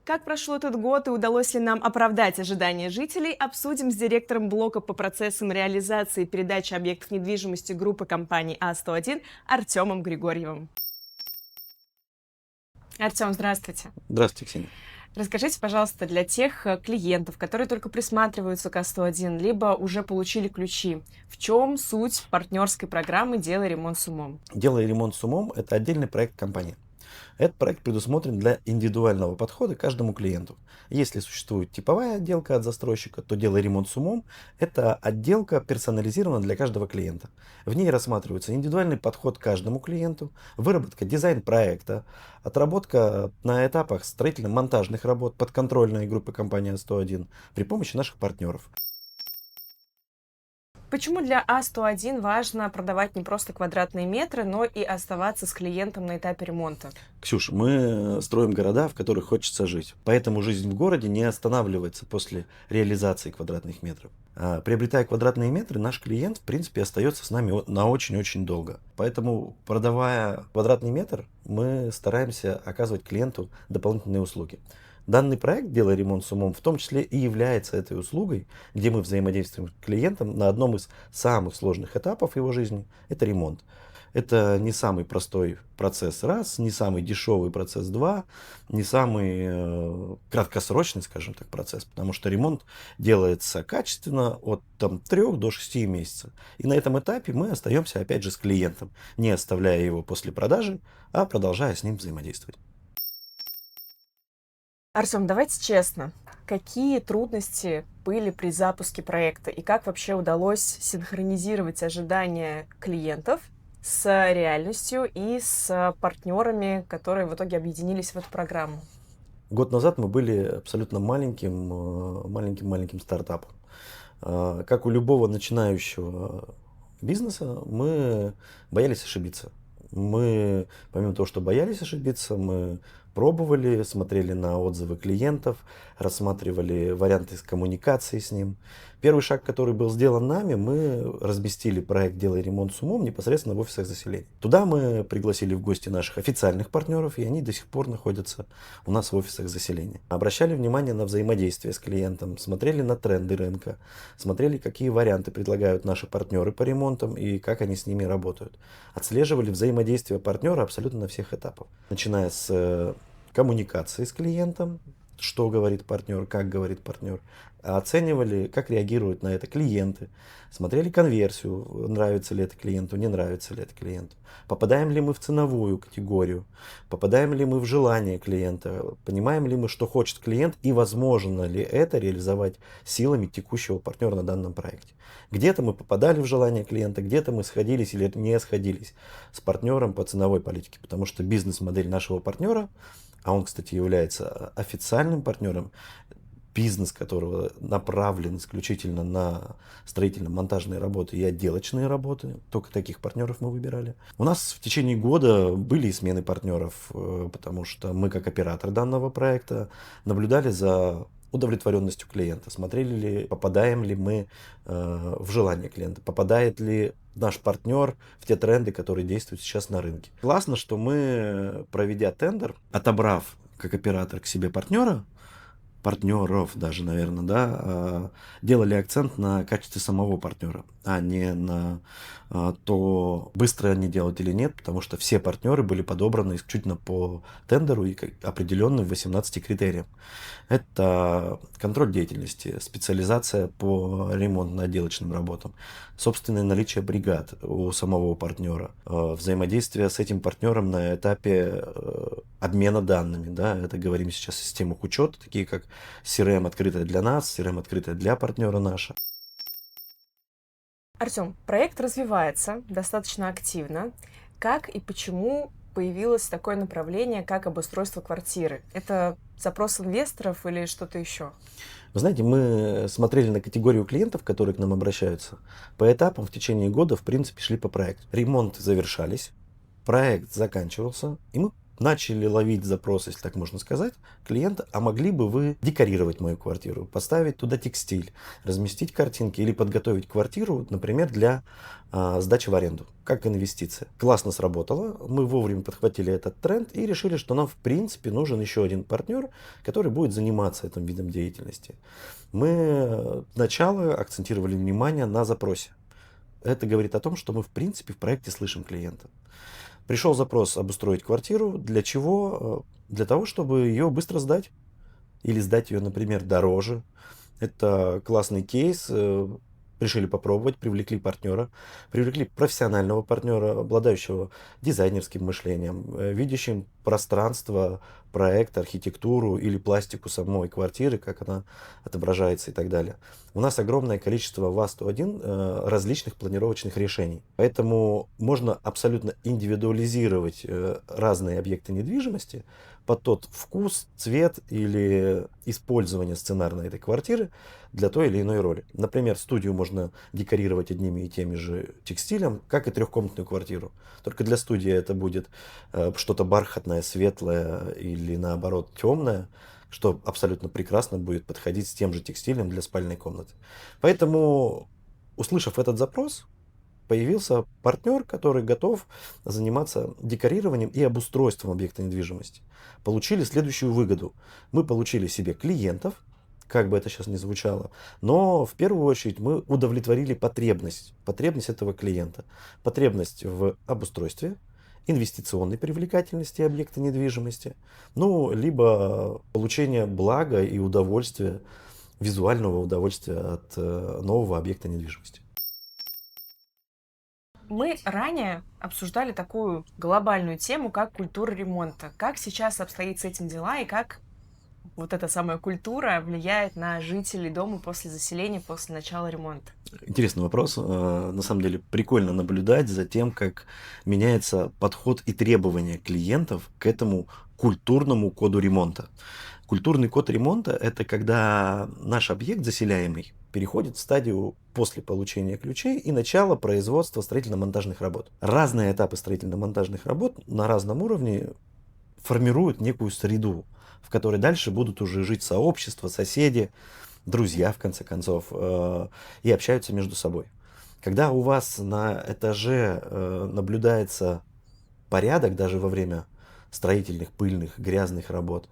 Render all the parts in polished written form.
Как прошел этот год и удалось ли нам оправдать ожидания жителей, обсудим с директором блока по процессам реализации и передачи объектов недвижимости группы компаний А101 Артемом Григорьевым. Артем, здравствуйте. Здравствуйте, Ксения. Расскажите, пожалуйста, для тех клиентов, которые только присматриваются к А101, либо уже получили ключи, в чем суть партнерской программы «Делай ремонт с умом»? «Делай ремонт с умом» — это отдельный проект компании. Этот проект предусмотрен для индивидуального подхода к каждому клиенту. Если существует типовая отделка от застройщика, то «Делай ремонт с умом» — это отделка персонализирована для каждого клиента. В ней рассматривается индивидуальный подход к каждому клиенту, выработка дизайн-проекта, отработка на этапах строительно-монтажных работ подконтрольной группы компании А101 при помощи наших партнеров. Почему для А101 важно продавать не просто квадратные метры, но и оставаться с клиентом на этапе ремонта? Ксюш, мы строим города, в которых хочется жить. Поэтому жизнь в городе не останавливается после реализации квадратных метров. Приобретая квадратные метры, наш клиент, в принципе, остается с нами на очень-очень долго. Поэтому, продавая квадратный метр, мы стараемся оказывать клиенту дополнительные услуги. Данный проект «Делай ремонт с умом» в том числе и является этой услугой, где мы взаимодействуем с клиентом на одном из самых сложных этапов его жизни – это ремонт. Это не самый простой процесс раз, не самый дешевый процесс два, не самый краткосрочный, скажем так, процесс, потому что ремонт делается качественно от 3 до 6 месяцев. И на этом этапе мы остаемся опять же с клиентом, не оставляя его после продажи, а продолжая с ним взаимодействовать. Артем, давайте честно, какие трудности были при запуске проекта и как вообще удалось синхронизировать ожидания клиентов с реальностью и с партнерами, которые в итоге объединились в эту программу? Год назад мы были абсолютно маленьким стартапом. Как у любого начинающего бизнеса, мы боялись ошибиться. Мы, помимо того, что боялись ошибиться, мы пробовали, смотрели на отзывы клиентов, рассматривали варианты с коммуникацией с ним. Первый шаг, который был сделан нами, мы разместили проект «Делай ремонт с умом» непосредственно в офисах заселения. Туда мы пригласили в гости наших официальных партнеров, и они до сих пор находятся у нас в офисах заселения. Обращали внимание на взаимодействие с клиентом, смотрели на тренды рынка, смотрели, какие варианты предлагают наши партнеры по ремонтам и как они с ними работают. Отслеживали взаимодействие партнера абсолютно на всех этапах, начиная с коммуникации с клиентом, что говорит партнер, как говорит партнер, оценивали, как реагируют на это клиенты, смотрели конверсию, нравится ли это клиенту, не нравится ли это клиенту, попадаем ли мы в ценовую категорию, попадаем ли мы в желание клиента, понимаем ли мы, что хочет клиент и возможно ли это реализовать силами текущего партнера на данном проекте. Где-то мы попадали в желание клиента, где-то мы сходились или не сходились с партнером по ценовой политике, потому что бизнес-модель нашего партнера, а он, кстати, является официальным партнером, бизнес которого направлен исключительно на строительно-монтажные работы и отделочные работы. Только таких партнеров мы выбирали. У нас в течение года были и смены партнеров, потому что мы, как оператор данного проекта, наблюдали за удовлетворенностью клиента, смотрели ли, попадаем ли мы в желание клиента, попадает ли наш партнер в те тренды, которые действуют сейчас на рынке. Классно, что мы, проведя тендер, отобрав как оператор к себе партнеров даже, наверное, да, делали акцент на качестве самого партнера, а не на то, быстро они делают или нет, потому что все партнеры были подобраны исключительно по тендеру и определенным 18 критериям. Это контроль деятельности, специализация по ремонтно-отделочным работам, собственное наличие бригад у самого партнера, взаимодействие с этим партнером на этапе обмена данными. Да, это говорим сейчас о системах учета, такие как CRM открытая для нас, CRM открытая для партнера наша. Артем, проект развивается достаточно активно. Как и почему появилось такое направление, как обустройство квартиры? Это запрос инвесторов или что-то еще? Вы знаете, мы смотрели на категорию клиентов, которые к нам обращаются. По этапам в течение года, в принципе, шли по проекту. Ремонты завершались, проект заканчивался, и мы начали ловить запрос, если так можно сказать, клиента: а могли бы вы декорировать мою квартиру, поставить туда текстиль, разместить картинки или подготовить квартиру, например, для сдачи в аренду, как инвестиция. Классно сработало, мы вовремя подхватили этот тренд и решили, что нам в принципе нужен еще один партнер, который будет заниматься этим видом деятельности. Мы сначала акцентировали внимание на запросе. Это говорит о том, что мы в принципе в проекте слышим клиента. Пришел запрос обустроить квартиру. Для чего? Для того, чтобы ее быстро сдать. Или сдать ее, например, дороже. Это классный кейс. Решили попробовать, привлекли партнера, привлекли профессионального партнера, обладающего дизайнерским мышлением, видящим пространство, проект, архитектуру или пластику самой квартиры, как она отображается и так далее. У нас огромное количество ВАЗ-101 различных планировочных решений, поэтому можно абсолютно индивидуализировать разные объекты недвижимости под тот вкус, цвет или использование сценарной этой квартиры для той или иной роли. Например, студию можно декорировать одними и теми же текстилем, как и трехкомнатную квартиру. Только для студии это будет что-то бархатное, светлое или наоборот темное, что абсолютно прекрасно будет подходить с тем же текстилем для спальной комнаты. Поэтому, услышав этот запрос, появился партнер, который готов заниматься декорированием и обустройством объекта недвижимости. Получили следующую выгоду. Мы получили себе клиентов, как бы это сейчас ни звучало, но в первую очередь мы удовлетворили потребность этого клиента. Потребность в обустройстве, инвестиционной привлекательности объекта недвижимости, ну, либо получение блага и удовольствия, визуального удовольствия от нового объекта недвижимости. Мы ранее обсуждали такую глобальную тему, как культура ремонта. Как сейчас обстоит с этим дела и как вот эта самая культура влияет на жителей дома после заселения, после начала ремонта? Интересный вопрос. На самом деле прикольно наблюдать за тем, как меняется подход и требования клиентов к этому культурному коду ремонта. Культурный код ремонта – это когда наш объект заселяемый переходит в стадию после получения ключей и начала производства строительно-монтажных работ. Разные этапы строительно-монтажных работ на разном уровне формируют некую среду, в которой дальше будут уже жить сообщества, соседи, друзья, в конце концов, и общаются между собой. Когда у вас на этаже наблюдается порядок даже во время строительных, пыльных, грязных работ,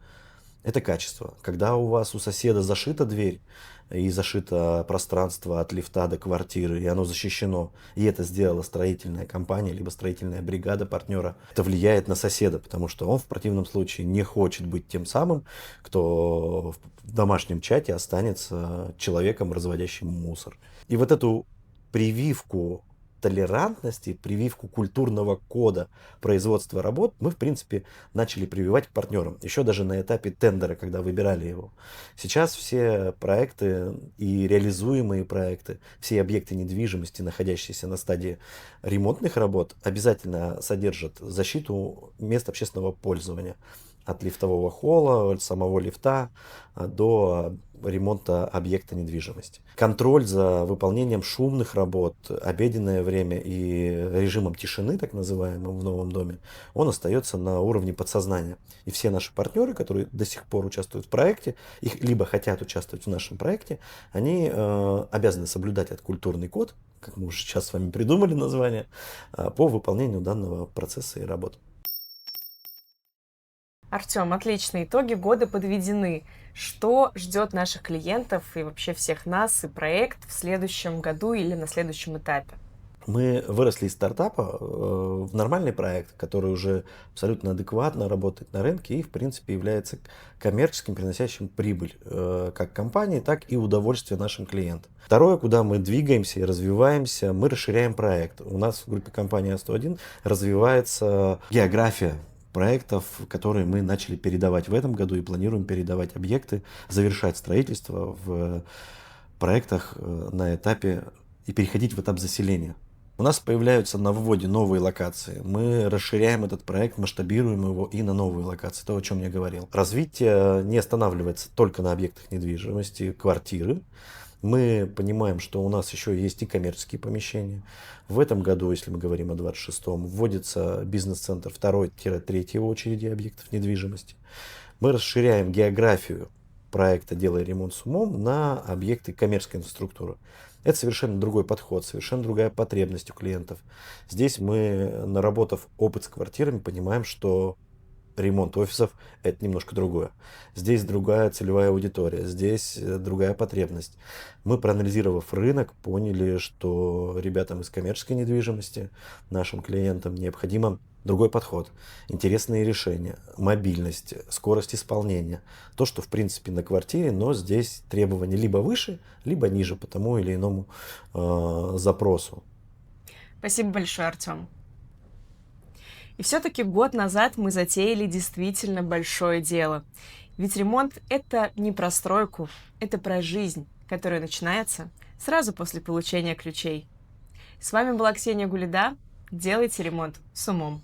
это качество. Когда у вас у соседа зашита дверь и зашито пространство от лифта до квартиры, и оно защищено, и это сделала строительная компания, либо строительная бригада партнера, это влияет на соседа, потому что он в противном случае не хочет быть тем самым, кто в домашнем чате останется человеком, разводящим мусор. И вот эту прививку толерантности, прививку культурного кода производства работ мы, в принципе, начали прививать к партнерам. Еще даже на этапе тендера, когда выбирали его. Сейчас все проекты и реализуемые проекты, все объекты недвижимости, находящиеся на стадии ремонтных работ, обязательно содержат защиту мест общественного пользования. От лифтового холла, от самого лифта до ремонта объекта недвижимости. Контроль за выполнением шумных работ, обеденное время и режимом тишины, так называемым, в новом доме, он остается на уровне подсознания. И все наши партнеры, которые до сих пор участвуют в проекте, их либо хотят участвовать в нашем проекте, они обязаны соблюдать этот культурный код, как мы уже сейчас с вами придумали название, по выполнению данного процесса и работ. Артем, отлично, итоги года подведены. Что ждет наших клиентов и вообще всех нас и проект в следующем году или на следующем этапе? Мы выросли из стартапа в нормальный проект, который уже абсолютно адекватно работает на рынке и, в принципе, является коммерческим, приносящим прибыль как компании, так и удовольствие нашим клиентам. Второе, куда мы двигаемся и развиваемся, мы расширяем проект. У нас в группе компании А101 развивается география проектов, которые мы начали передавать в этом году и планируем передавать объекты, завершать строительство в проектах на этапе и переходить в этап заселения. У нас появляются на вводе новые локации. Мы расширяем этот проект, масштабируем его и на новые локации, то, о чем я говорил. Развитие не останавливается только на объектах недвижимости, квартиры. Мы понимаем, что у нас еще есть и коммерческие помещения. В этом году, если мы говорим о 26-м, вводится бизнес-центр второй-третьей очереди объектов недвижимости. Мы расширяем географию проекта «Делай ремонт с умом» на объекты коммерческой инфраструктуры. Это совершенно другой подход, совершенно другая потребность у клиентов. Здесь мы, наработав опыт с квартирами, понимаем, что ремонт офисов – это немножко другое. Здесь другая целевая аудитория, здесь другая потребность. Мы, проанализировав рынок, поняли, что ребятам из коммерческой недвижимости, нашим клиентам, необходимо другой подход, интересные решения, мобильность, скорость исполнения. То, что в принципе на квартире, но здесь требования либо выше, либо ниже по тому или иному запросу. Спасибо большое, Артем. И все-таки год назад мы затеяли действительно большое дело. Ведь ремонт — это не про стройку, это про жизнь, которая начинается сразу после получения ключей. С вами была Ксения Гулида. Делайте ремонт с умом.